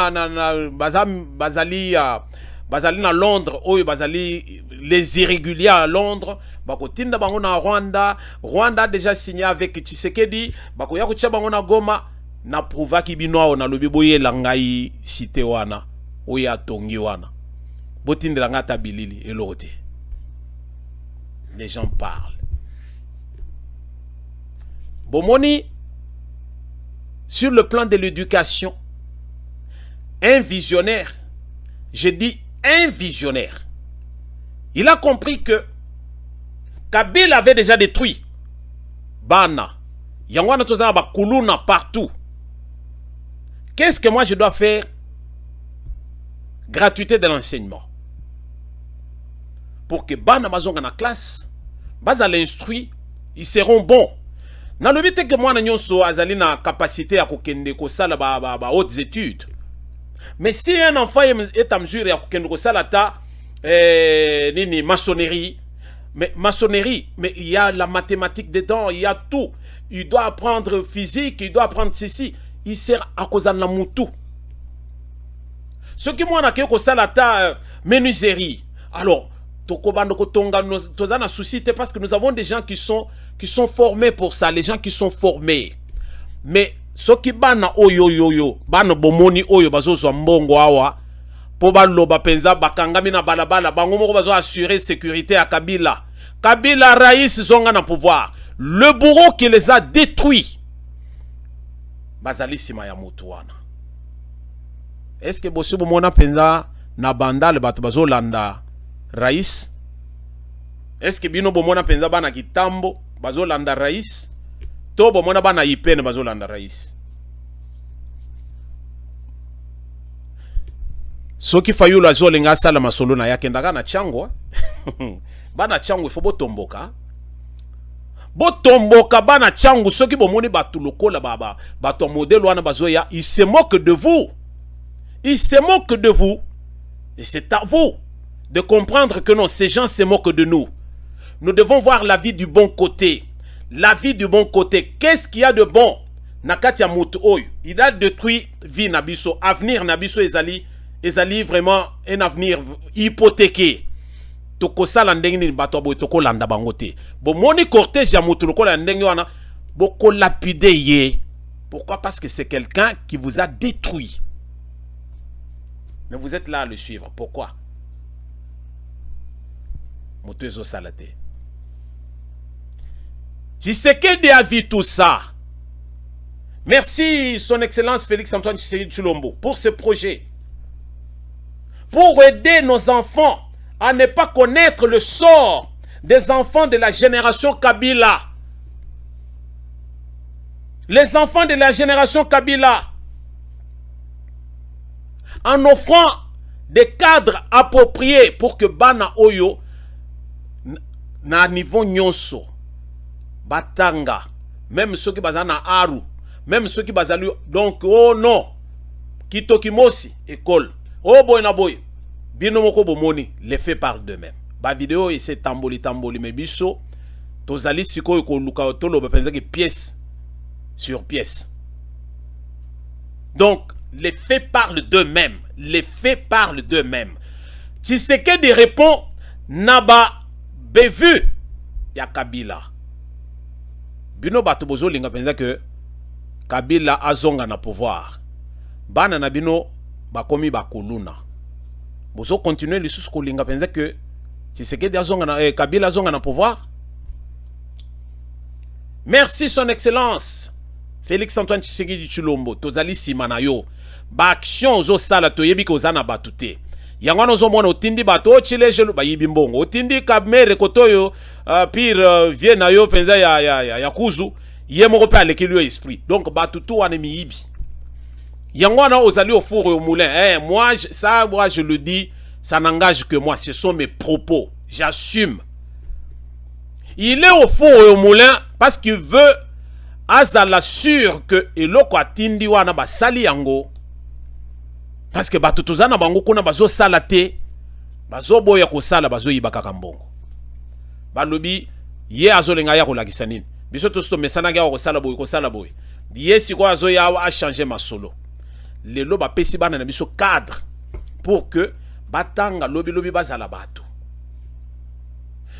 na Londres, oh, Bazali les irréguliers à Londres, Bakotinda bangona Rwanda, Rwanda a déjà signé avec Tshisekedi, Bakoya kutia bangona Goma, na prouva ki binoa na lobi boye langai cité wana, oya tongi wana. Botinda langata bilili elote. Les gens parlent. Bomoni, sur le plan de l'éducation, un visionnaire, je dis un visionnaire, il a compris que Kabila avait déjà détruit Bana, Yangwana Tozana Bakuluna partout. Qu'est-ce que moi je dois faire? Gratuité de l'enseignement. Pour que Bana Bazonga na classe, Baza l'instruit, ils seront bons. Dans le but que moi n'ayons azali na capacité à kokende ko sala ba hautes études. Mais si un enfant est à mesure à kokende ko sala ta nini maçonnerie, Mais maçonnerie, mais il y a la mathématique dedans, il y a tout. Il doit apprendre physique, il doit apprendre ceci. Il sert à cause de la moutou. Ce qui moi n'a que ça la menuiserie. Alors, tozana souci parce que nous avons des gens qui sont formés pour ça, les gens qui sont formés. Mais ce qui bana oyo bana bomoni oyo bazo zo mbongo awa po baloba penza bakangami na balabala bango moko bazo assurer sécurité à Kabila. Kabila Raïs zonga na pouvoir. Le bourreau qui les a détruits. Bazali sima ya mutu wana. Est-ce que bosi bomona penza na banda le bato bazo landa Raïs? Est-ce que bino bomona penza bana kitambo bazo landa Raïs? To bomona bana ipene bazo landa Raïs? Soki fayula zo lenga sala masolo na yake ndaga na chango. Bana chango ifo botomboka. Botomboka bana chango soki bomoni batu lokola baba bato modèle wana bazoya, il se moque de vous. Il se moque de vous. Et c'est à vous de comprendre que non, ces gens se moquent de nous. Nous devons voir la vie du bon côté. La vie du bon côté. Qu'est-ce qu'il y a de bon? Nakatia Moutoui. Il a détruit vie Nabiso. Avenir Nabiso ezali vraiment un avenir hypothéqué. Toko sala ndenge ni bato boy toko landa bangote. Bo moni cortège ya mutu lokola ndenge wana boko lapide ye. Pourquoi? Parce que c'est quelqu'un qui vous a détruit. Mais vous êtes là à le suivre. Pourquoi? Motezo salate. Tshisekedi a vu tout ça. Merci son excellence Félix Antoine Tshisekedi Tshilombo pour ce projet. Pour aider nos enfants à ne pas connaître le sort des enfants de la génération Kabila. Les enfants de la génération Kabila. En offrant des cadres appropriés pour que Bana Oyo na niveau nyonso batanga, même ceux qui bazana aru, même ceux qui bazalu, donc oh non kitokimosi école oh boy na boy bino moko bomoni, les faits parlent d'eux-mêmes. Ba vidéo et c'est tamboli mais biso tozali sikoyo ko luka tolo ba penza que pièce sur pièce. Donc les faits parlent d'eux-mêmes. Les faits parlent d'eux-mêmes. Tshisekedi répond Naba bevu ya Kabila. Bino bato bozo linga penza que Kabila azonga na pouvoir. Bana na bino bakomi bakoluna. Bozo continuer lisusu ko linga penza que Tshisekedi azonga na Kabila azonga na pouvoir. Merci son excellence Félix Antoine Tshisekedi Tshilombo. Tozali simana yo. Ba action zo sala to yebi ko zana batute. Yangwana zo mona otindi bato chile jelu ba yibimbongo. Otindi kamere kotoyo pire vie na yo penza ya kuzu. Ye moko pe alekeli esprit. Donc batutu wane mi yibi. Yangwana ozali au four et au moulin. Moi je le dis, ça n'engage que moi, ce sont mes propos. J'assume. Il est au four et au moulin parce qu'il veut azala sûr que eloko atindi wana ba sali yango. Parce que batutuzana bango kuna bazo salate, bazo boya ko sala bazo yibaka kambongo. Balobi ye azolenga ya ko lakisa nini. Biso to sto mesana ga ko sala boy ko sala boy. Ye siko azo ya a changer masolo. Lelo ba pesi bana na biso cadre pour que batanga lobi bazala bato.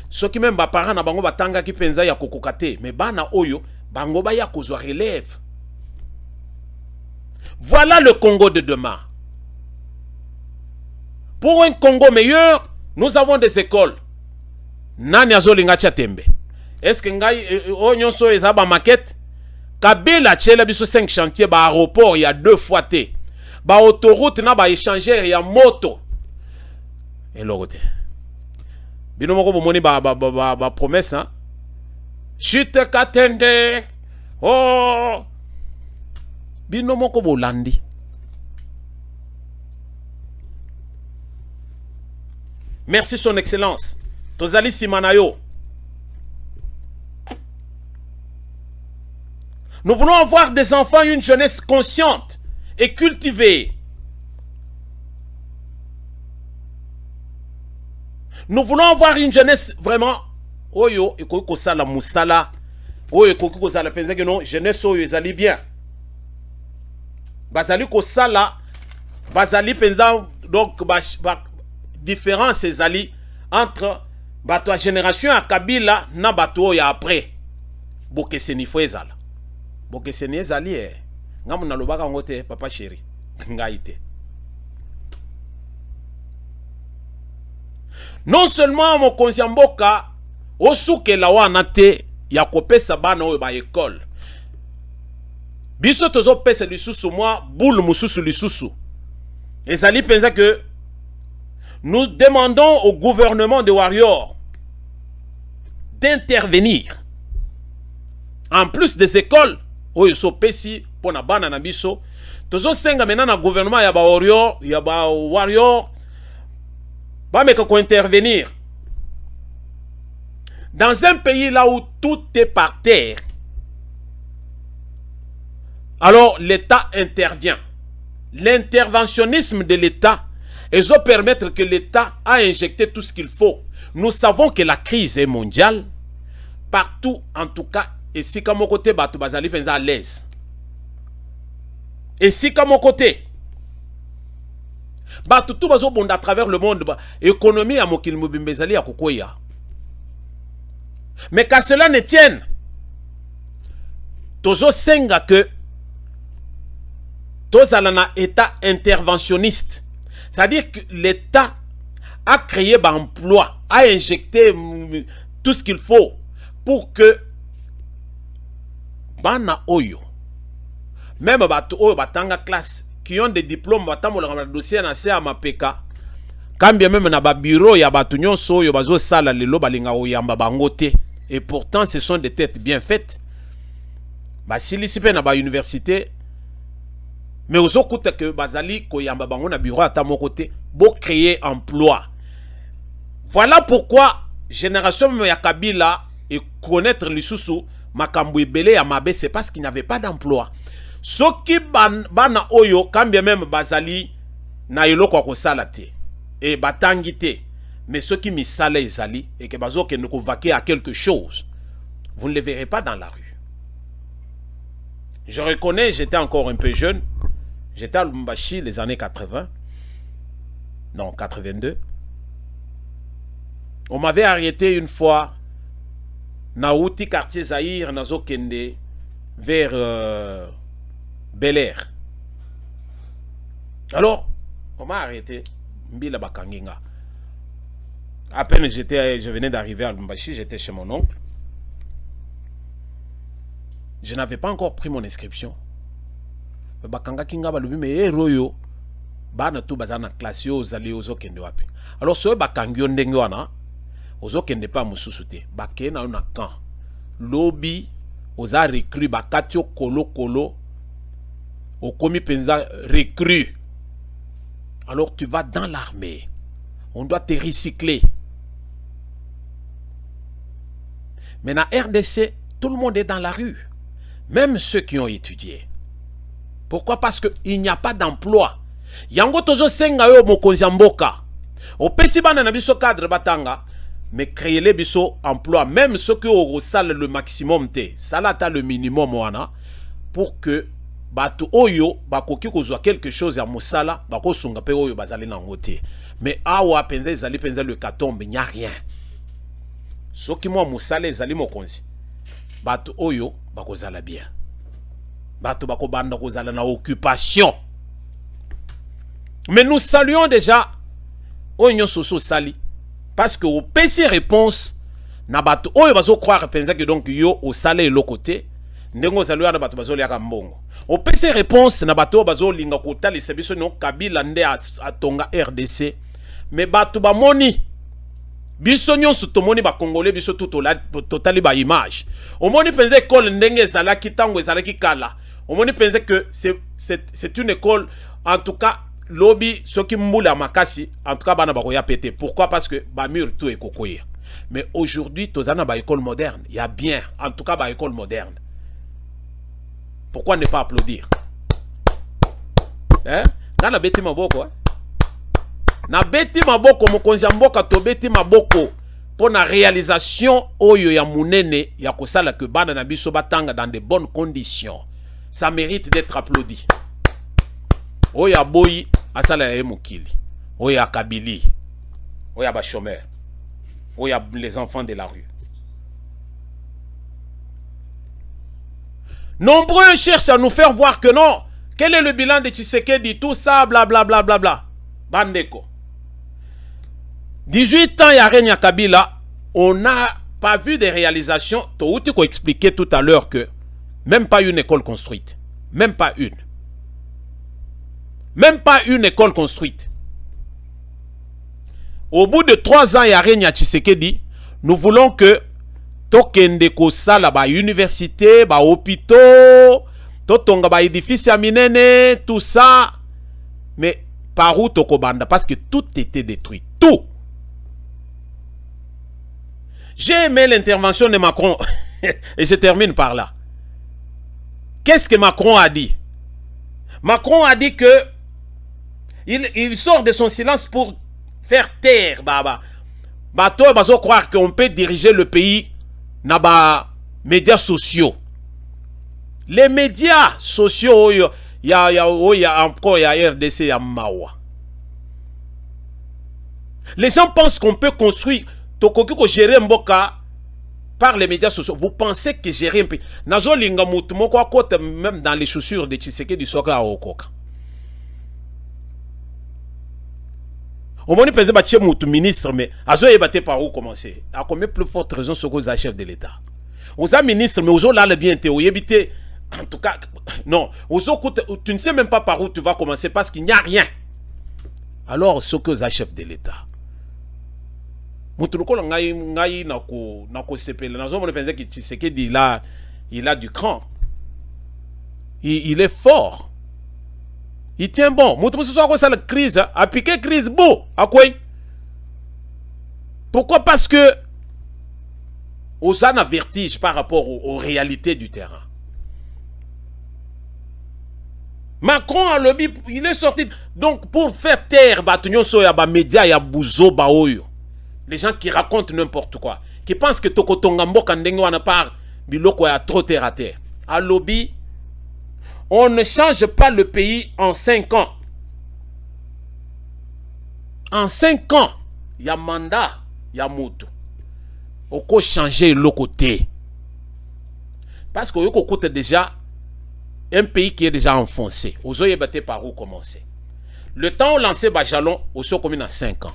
Soki même ba parents na bango batanga ki penza ya kokokate, mais bana oyo bango ba ya kozwa relève. Voilà le Congo de demain. Pour un Congo meilleur, nous avons des écoles. Nani azolinga chatembe. Est-ce que ngai onyonso ezaba maquette? Kabila tchela biso 5 chantiers ba aéroport il y a 2 fois té. Ba autoroute na ba échangeur ya moto. Et l'autre. Bino moko bomoni ba promesse hein. Chute katende. Oh. Bino moko bolandi. Merci son excellence. Tozali Simanayo. Nous voulons avoir des enfants, une jeunesse consciente et cultivée. Nous voulons avoir une jeunesse vraiment oyo ekoki kosala musala oyo ekoki kozala penza que non jeunesse oyo ezali bien bazali kosala bazali penza donc différence ezali entre bato ya génération ya Kabila na bato oyo après bokeseni fo ezala bokeseni ezali ngamu nalobaka ngo te papa chéri ngai te. Non seulement mokonzi mboka osukela wana te ya kopesa bana oyo ba école biso tozo pesa lisusu mwa boule mususu lisusu ezali penza que nous demandons au gouvernement de Warrior d'intervenir en plus des écoles oyo so pesi pona bana na biso tozo senga maintenant na gouvernement ya ba Warrior ba meka ko intervenir dans un pays là où tout est par terre. Alors l'État intervient. L'interventionnisme de l'État va permettre que l'État a injecté tout ce qu'il faut. Nous savons que la crise est mondiale. Partout, en tout cas, et si comme côté batu bazali penza à l'aise. Et si comme côté batu tout bazo bonda à travers le monde, économie à mokil mubimbezali à kokoya. Mais qu'à cela ne tienne, tozo senga que tozalana état interventionniste. C'est-à-dire que l'État a créé l'emploi, a injecté tout ce qu'il faut pour que bana oyo, même bato oyo batanga classe, qui ont des diplômes, batamo la dossier na se amapeka, quand bien même na ba bureau ya bato nyonso oyo bazo sala lelo balinga oyamba bangote. Et pourtant, ce sont des têtes bien faites. Si l'ICP n'a pas université, mais aux autres que Bazali, Koyamba Bango na bureau à mon côté, pour créer emploi. Voilà pourquoi génération Yakabila et connaître les sous Makambu Belé à Mabé, c'est parce qu'il n'y avait pas d'emploi. Ce qui bana oyo, quand bien même Bazali, na yelo kwa kosalate et batangite. Mais ceux qui missalent les alliés et que bazo que nous convainquent à quelque chose, vous ne les verrez pas dans la rue. Je reconnais, j'étais encore un peu jeune. J'étais à Lubumbashi les années 80. Non, 82. On m'avait arrêté une fois Naouti quartier Zahir, Nazo Kende, vers Bel Air. Alors, on m'a arrêté. Mbila Bakanginga. À peine je venais d'arriver à Lubumbashi, j'étais chez mon oncle. Je n'avais pas encore pris mon inscription. Bakanga kinga balubi me royo bana tu bazana classe yo zali ozo kende wapi. Alors so bakangyo ndenge wana ozo kende pa mususu te. Bakena na kan. Lobby oza recru bakatio kolo okomi penza recru. Alors tu vas dans l'armée. On doit te recycler. Mais dans RDC, tout le monde est dans la rue. Même ceux qui ont étudié. Pourquoi? Parce qu'il n'y a pas d'emploi. Yango tozo senga yo mokonzi mboka. Au pesi bana na biso cadre batanga. Mais créer les biso emploi. Même ceux qui ont sale le maximum te. Salata le minimum wana. Pour que batu oyo bakoki kozwa quelque chose ya musala. Bako sunga pe oyo bazali na ngote. Mais awa penza ezali penza le katombe. N'y a rien. Ce qui moi musala ezali mokonzi. Batu oyo bako zala bien. Batu bako banda kozala na occupation. Mais nous saluons déjà Oignon Soso Sali. Parce que au PC réponse, na batu oyo bazo croire penza que donc yo au salé le côté. Ndengo saluya na batu bazo liaka mbongo. Au PC réponse, na batu bazo linga kota les services no Kabila nde atonga RDC. Mais batu ba moni. Biso nyonso tomoni ba congolais biso tout totali ba image. O moni penza école ndenge zala kitango zala kikala. O moni penza que c'est une école en tout cas lobby ceux qui mboula makasi en tout cas bana ba koya pété. Pourquoi? Parce que ba mur tout est kokoya. Mais aujourd'hui tozana ba école moderne, il y a bien en tout cas ba école moderne. Pourquoi ne pas applaudir? Hein? Kana beti maboko hein? Na beti maboko mokonzi mboka to beti maboko pour la réalisation oyo ya munene ya kosala que bana na biso batanga dans de bonnes conditions. Ça mérite d'être applaudi. Oya boyi asala ya mokili. Oya kabili. Oya ba chômeur. Oya les enfants de la rue. Nombreux cherchent à nous faire voir que non. Quel est le bilan de Tshisekedi? Tout ça, blablabla. Bla, bla, bla. Bandeko. 18 ans, il y a Renia Kabila. On n'a pas vu des réalisations. Tu as expliqué tout à l'heure que même pas une école construite. Même pas une. Même pas une école construite. Au bout de 3 ans, il y a Renia Tshisekedi. Nous voulons que tokende kosala ba université, ba hôpitaux, totonga ba édifice ya minene, tout ça. Mais par où tokobanda? Parce que tout était détruit. Tout. J'ai aimé l'intervention de Macron. Et je termine par là. Qu'est-ce que Macron a dit? Macron a dit que il sort de son silence pour faire taire Baba. Bato bazo croire qu'on peut diriger le pays na ba médias sociaux. Les médias sociaux, il y a encore RDC, il y a Mawa. Les gens pensent qu'on peut construire, tokoko gérer Mboka par les médias sociaux. Vous pensez que gérer un pays. Nazo linga mutu moko akote même dans les chaussures de Tshisekedi soka a okoka. Au moins, il y a un ministre, mais azo yebate par où commencer. À combien plus forte raison ce que vous chef de l'État. Vous avez ministre, mais vous avez là bien été. En tout cas, non. Tu ne sais même pas par où tu vas commencer parce qu'il n'y a rien. Alors, ce que vous avez chef de l'État. Il a du cran. Il est fort. Il tient bon. La crise a piqué crise beau. À quoi? Pourquoi? Parce que on a un vertige par rapport aux réalités du terrain. Macron a lobby, il est sorti. Donc pour faire taire, médias, il y a Bouzo, Baoyo. Les gens qui racontent n'importe quoi. Qui pensent que Tokotongambo Kandengo n'a pas biloko ya trop terre à terre. À lobby. On ne change pas le pays en 5 ans. En 5 ans, il y a mandat, il y a moto. On peut changer le côté. Parce qu'on côté déjà un pays qui est déjà enfoncé. Aux oeufs battés par où commencer. Le temps où lancé Bajalon, au sont comme dans 5 ans.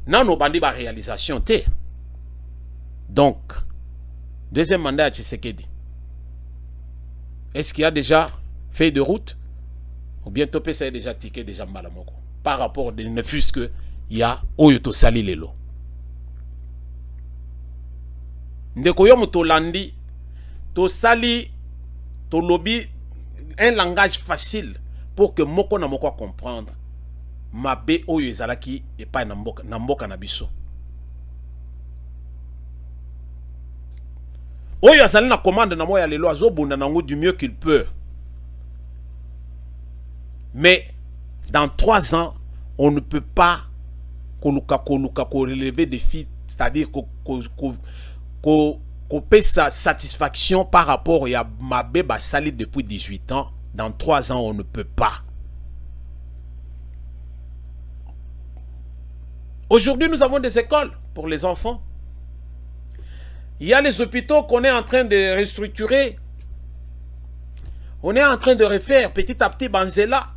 Nan nos bandits par réalisation. Donc, deuxième mandat à Tshisekedi. Est-ce qu'il y a déjà feuille de route, ou bien topé ça est déjà tiqué déjà malamoko par rapport de ne fût-ce que il y a oyoto sali lelo ndeko yo moto landi to sali to lobby un langage facile pour que moko na moko comprendre mabe oyo ezalaki et pas na mboka na biso oyo azali na commande na moya lelo azobunda nango du mieux qu'il peut. Mais dans 3 ans, on ne peut pas relever des défis, c'est-à-dire qu'on paie sa satisfaction par rapport à ma bébé sali depuis 18 ans. Dans 3 ans, on ne peut pas. Aujourd'hui, nous avons des écoles pour les enfants. Il y a les hôpitaux qu'on est en train de restructurer. On est en train de refaire petit à petit Banzela.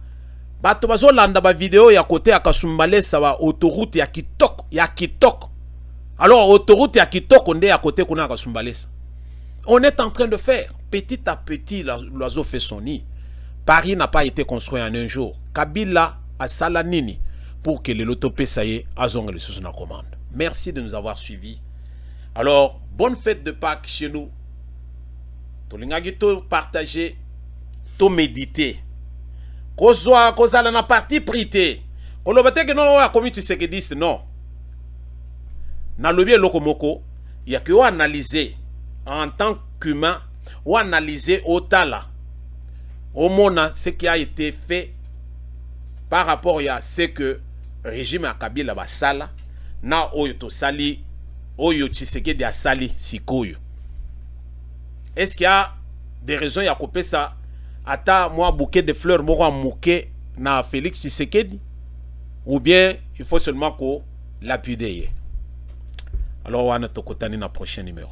Bato bazo landa ba vidéo ya côté ya Kasumbale ça va autoroute ya Kitoko. Alors autoroute ya Kitoko ndé à côté kuna Kasumbale. On est en train de faire petit à petit l'oiseau fait son nid. Paris n'a pas été construit en un jour. Kabila a salanini pour que les lotopé ça y est azong les sous na commande. Merci de nous avoir suivis. Alors bonne fête de Pâques chez nous. Tolingaki to partager, to méditer. Kozala na parti prité. Kolobate que non wa comité séquediste non. Na lobby lokomoko, il y a que analyser en tant qu'humain ou analyser au tala. Au mona ce qui a été fait par rapport à ce que régime a Kabila basala na oyoto sali oyo Tshisekedi asali sikoyo. Est-ce qu'il y a des raisons ya kopesa ata moi bouquet de fleurs moko mouke na Félix Tshisekedi, ou bien il faut seulement qu'on l'appuie. Alors on va notre côté dans le prochain numéro.